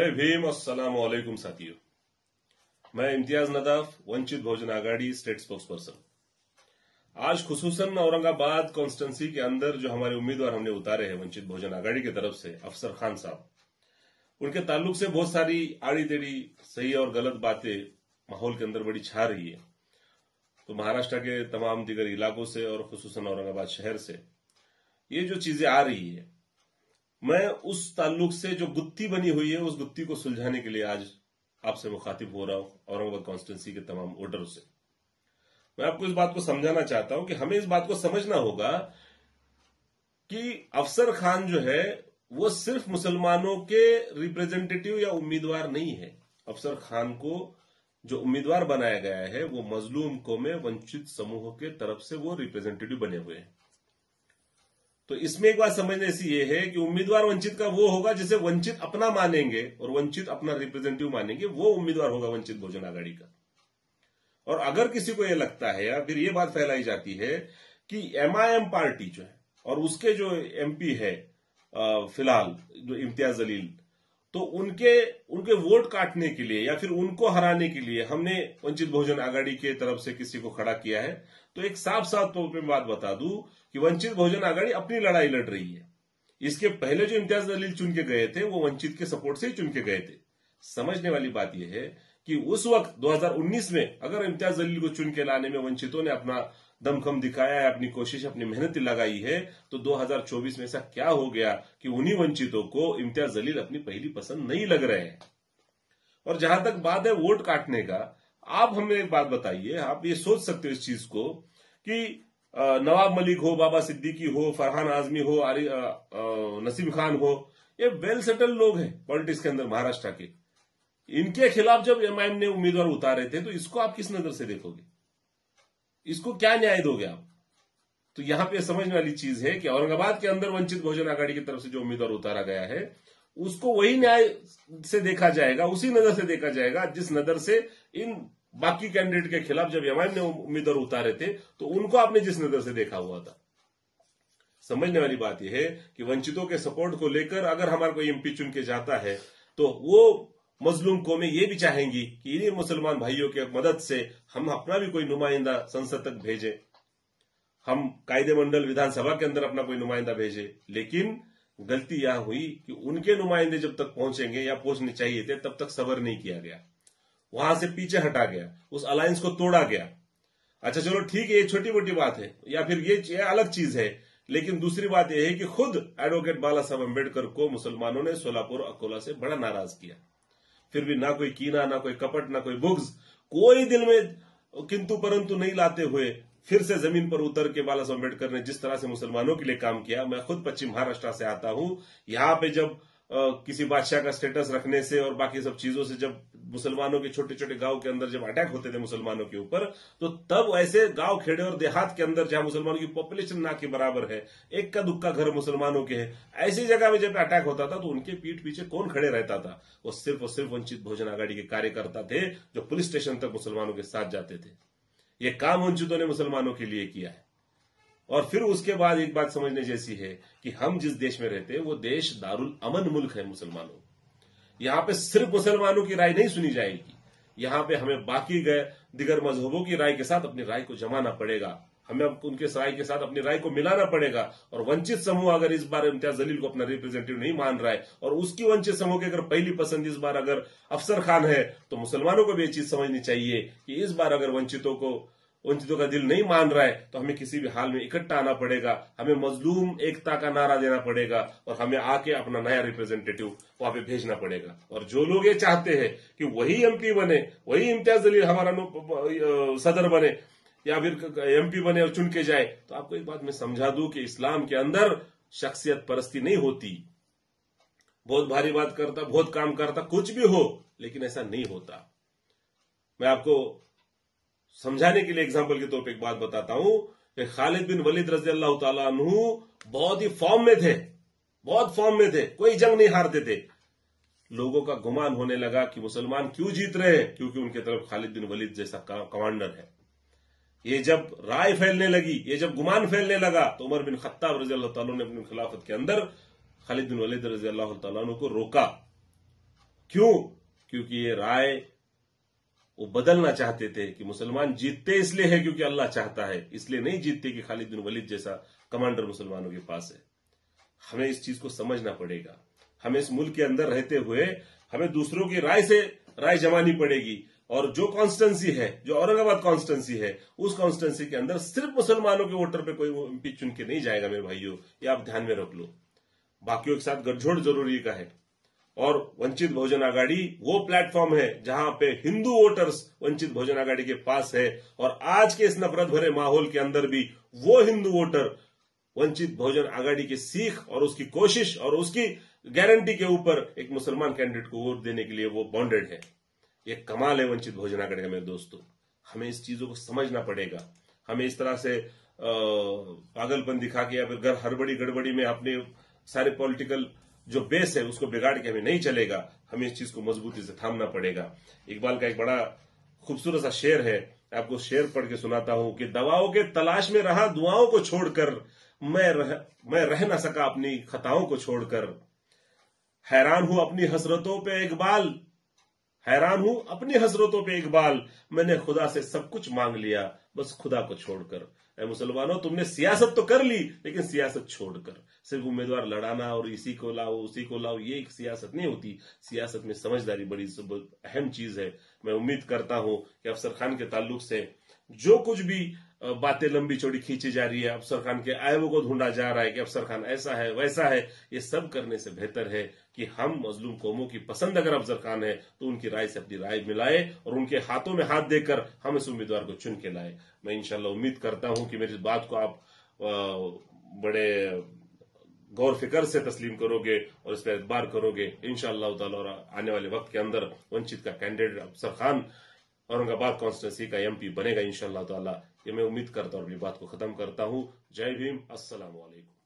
जय भीम। अस्सलाम वालेकुम साथियों, मैं Imtiaz Nadaf, Vanchit Bahujan Aghadi state spokes person. आज खुसूसन औरंगाबाद कॉन्स्टिट्यूंसी के अंदर जो हमारे उम्मीदवार हमने उतारे हैं वंचित बहुजन आघाड़ी की तरफ से, अफसर खान साहब, उनके ताल्लुक से बहुत सारी आड़ी टेढ़ी सही और गलत बातें माहौल के अंदर बड़ी छा रही है। तो महाराष्ट्र के तमाम दीगर इलाकों से और खुसूसन औरंगाबाद शहर से ये जो चीजें आ रही है, मैं उस ताल्लुक से जो गुत्थी बनी हुई है उस गुत्थी को सुलझाने के लिए आज आपसे मुखातिब हो रहा हूं औरंगाबाद कॉन्स्टिट्यूंसी के तमाम वोटरों से। मैं आपको इस बात को समझाना चाहता हूं कि हमें इस बात को समझना होगा कि अफसर खान जो है वो सिर्फ मुसलमानों के रिप्रेजेंटेटिव या उम्मीदवार नहीं है। अफसर खान को जो उम्मीदवार बनाया गया है वो मजलूम कौमें, वंचित समूहों के तरफ से वो रिप्रेजेंटेटिव बने हुए हैं। तो इसमें एक बात समझने ऐसी ये है कि उम्मीदवार वंचित का वो होगा जिसे वंचित अपना मानेंगे और वंचित अपना रिप्रेजेंटेटिव मानेंगे, वो उम्मीदवार होगा वंचित बहुजन आघाड़ी का। और अगर किसी को यह लगता है या फिर ये बात फैलाई जाती है कि एमआईएम पार्टी जो है और उसके जो एमपी है फिलहाल जो इम्तियाज जलील, तो उनके वोट काटने के लिए या फिर उनको हराने के लिए हमने वंचित बहुजन आघाड़ी के तरफ से किसी को खड़ा किया है, तो एक साफ साफ तौर पर बात बता दूं कि वंचित बहुजन आघाड़ी अपनी लड़ाई लड़ रही है। इसके पहले जो इम्तियाज जलील चुन के गए थे वो वंचित के सपोर्ट से ही चुन के गए थे। समझने वाली बात यह है कि उस वक्त 2019 में अगर इम्तियाज जलील को चुन के लाने में वंचितों ने अपना दमखम दिखाया है, अपनी कोशिश, अपनी मेहनत लगाई है, तो 2024 में ऐसा क्या हो गया कि उन्हीं वंचितों को इम्तियाज जलील अपनी पहली पसंद नहीं लग रहे हैं। और जहां तक बात है वोट काटने का, आप हमें एक बात बताइए, आप ये सोच सकते हो इस चीज को कि नवाब मलिक हो, बाबा सिद्दीकी हो, फरहान आजमी हो, नसीम खान हो, ये वेल सेटल लोग हैं पॉलिटिक्स के अंदर महाराष्ट्र के। इनके खिलाफ जब एमआईएम ने उम्मीदवार उतारे थे तो इसको आप किस नजर से देखोगे? इसको क्या न्याय दोगे आप? तो यहां पे समझने वाली चीज है कि औरंगाबाद के अंदर वंचित बहुजन आघाड़ी की तरफ से जो उम्मीदवार उतारा गया है उसको वही न्याय से देखा जाएगा, उसी नजर से देखा जाएगा जिस नजर से इन बाकी कैंडिडेट के खिलाफ जब एमआईएम ने उम्मीदवार उतारे थे तो उनको आपने जिस नजर से देखा हुआ था। समझने वाली बात यह है कि वंचितों के सपोर्ट को लेकर अगर हमारा कोई एमपी चुन के जाता है तो वो मजलूम कौमें ये भी चाहेंगी कि इन्हीं मुसलमान भाइयों की मदद से हम अपना भी कोई नुमाइंदा संसद तक भेजें, हम कायदे मंडल विधानसभा के अंदर अपना कोई नुमाइंदा भेजें। लेकिन गलती यह हुई कि उनके नुमाइंदे जब तक पहुंचेंगे या पहुंचने चाहिए थे तब तक सब्र नहीं किया गया, वहां से पीछे हटा गया, उस अलायंस को तोड़ा गया। अच्छा चलो ठीक है, ये छोटी मोटी बात है या फिर ये अलग चीज है, लेकिन दूसरी बात यह है कि खुद एडवोकेट बाला साहब अम्बेडकर को मुसलमानों ने सोलापुर अकोला से बड़ा नाराज किया। फिर भी ना कोई कीना, ना कोई कपट, ना कोई बुग्ज, कोई दिल में किंतु परंतु नहीं लाते हुए फिर से जमीन पर उतर के बाला साहब अम्बेडकर ने जिस तरह से मुसलमानों के लिए काम किया। मैं खुद पश्चिम महाराष्ट्र से आता हूं, यहां पे जब किसी बादशाह का स्टेटस रखने से और बाकी सब चीजों से जब मुसलमानों के छोटे छोटे गांव के अंदर जब अटैक होते थे मुसलमानों के ऊपर, तो तब ऐसे गांव, खेड़े और देहात के अंदर जहां मुसलमानों की पॉपुलेशन ना के बराबर है, एक का दुक्का घर मुसलमानों के है, ऐसी जगह में जब अटैक होता था तो उनके पीठ पीछे कौन खड़े रहता था? वो सिर्फ और सिर्फ वंचित बहुजन आघाड़ी के कार्यकर्ता थे जो पुलिस स्टेशन तक मुसलमानों के साथ जाते थे। ये काम वंचितों ने मुसलमानों के लिए किया है। और फिर उसके बाद एक बात समझने जैसी है कि हम जिस देश में रहते हैं वो देश दारुल अमन मुल्क है मुसलमानों। यहां पे सिर्फ मुसलमानों की राय नहीं सुनी जाएगी, यहां पे हमें बाकी दिगर मजहबों की राय के साथ अपनी राय को जमाना पड़ेगा, हमें उनके राय के साथ अपनी राय को मिलाना पड़ेगा। और वंचित समूह अगर इस बार इम्तियाज जलील को अपना रिप्रेजेंटेटिव नहीं मान रहा है और उसकी वंचित समूह की अगर पहली पसंद इस बार अगर अफसर खान है, तो मुसलमानों को भी ये चीज समझनी चाहिए कि इस बार अगर वंचितों का दिल नहीं मान रहा है तो हमें किसी भी हाल में इकट्ठा आना पड़ेगा, हमें मजलूम एकता का नारा देना पड़ेगा और हमें आके अपना नया रिप्रेजेंटेटिव वहां पे भेजना पड़ेगा। और जो लोग ये चाहते हैं कि वही एमपी बने, वही इम्तियाज जलील हमारा सदर बने या फिर एमपी बने और चुन के जाए, तो आपको एक बात मैं समझा दूं कि इस्लाम के अंदर शख्सियत परस्ती नहीं होती। बहुत भारी बात करता, बहुत काम करता, कुछ भी हो, लेकिन ऐसा नहीं होता। मैं आपको समझाने के लिए एग्जाम्पल के तौर पे एक बात बताता हूं कि खालिद बिन वलीद रज़ी अल्लाह ताला अन्हु बहुत ही फॉर्म में थे, बहुत फॉर्म में थे, कोई जंग नहीं हारते थे। लोगों का गुमान होने लगा कि मुसलमान क्यों जीत रहे हैं, क्योंकि उनके तरफ खालिद बिन वलीद जैसा कमांडर है। ये जब राय फैलने लगी, ये जब गुमान फैलने लगा, तो उमर बिन खत्ताब रज़ी अल्लाह ताला ने अपनी खिलाफत के अंदर खालिद बिन वलीद रज़ी अल्लाह ताला को रोका क्यों? क्योंकि ये राय वो बदलना चाहते थे कि मुसलमान जीतते इसलिए है क्योंकि अल्लाह चाहता है, इसलिए नहीं जीतते कि खालिद बिन वलीद जैसा कमांडर मुसलमानों के पास है। हमें इस चीज को समझना पड़ेगा। हमें इस मुल्क के अंदर रहते हुए हमें दूसरों की राय से राय जमानी पड़ेगी, और जो कॉन्स्टेंसी है, जो औरंगाबाद कॉन्स्टेंसी है, उस कॉन्स्टेंसी के अंदर सिर्फ मुसलमानों के वोटर पे कोई एमपी चुन के नहीं जाएगा मेरे भाइयों, ये आप ध्यान में रख लो। बाकियों के साथ गठजोड़ जरूरी का है। और वंचित बहुजन आघाड़ी वो प्लेटफॉर्म है जहां पे हिंदू वोटर्स वंचित बहुजन आघाड़ी के पास है, और आज के इस नफरत भरे माहौल के अंदर भी वो हिंदू वोटर वंचित बहुजन आघाड़ी की सीख और उसकी कोशिश और उसकी गारंटी के ऊपर एक मुसलमान कैंडिडेट को वोट देने के लिए वो बॉन्डेड है। ये कमाल है वंचित बहुजन आघाड़ी का मेरे दोस्तों। हमें इस चीजों को समझना पड़ेगा। हमें इस तरह से पागलपन दिखा के या फिर घर हड़बड़ी गड़बड़ी में अपने सारे पॉलिटिकल जो बेस है उसको बिगाड़ के हमें नहीं चलेगा। हमें इस चीज को मजबूती से थामना पड़ेगा। इकबाल का एक बड़ा खूबसूरत सा शेर है, आपको शेर पढ़ के सुनाता हूं कि दवाओं के तलाश में रहा दुआओं को छोड़कर, मैं रह ना सका अपनी खताओं को छोड़कर, हैरान हूं अपनी हसरतों पे इकबाल, हैरान हूं अपनी हसरतों पे इकबाल, मैंने खुदा से सब कुछ मांग लिया बस खुदा को छोड़कर। ऐ मुसलमानों, तुमने सियासत तो कर ली लेकिन सियासत छोड़कर। सिर्फ उम्मीदवार लड़ाना और इसी को लाओ उसी को लाओ, ये एक सियासत नहीं होती। सियासत में समझदारी बड़ी अहम चीज है। मैं उम्मीद करता हूं कि अफसर खान के ताल्लुक से जो कुछ भी बातें लंबी चौड़ी खींची जा रही है, अफसर खान के आयबों को ढूंढा जा रहा है कि अफसर खान ऐसा है वैसा है, ये सब करने से बेहतर है कि हम मजलूम कौमों की पसंद अगर अफसर खान है तो उनकी राय से अपनी राय मिलाए और उनके हाथों में हाथ देकर हम इस उम्मीदवार को चुन के लाए। मैं इंशाल्लाह उम्मीद करता हूं कि मेरी इस बात को आप बड़े गौर फिक्र से तस्लीम करोगे और इस पर एतबार करोगे इंशाअल्लाह ताला। और आने वाले वक्त के अंदर वंचित का कैंडिडेट अफसर खान औरंगाबाद कॉन्स्टिट्यूंसी का एमपी बनेगा इंशाअल्लाह ताला। ये मैं उम्मीद करता हूं और अपनी बात को खत्म करता हूं। जय भीम, अस्सलाम वालेकुम।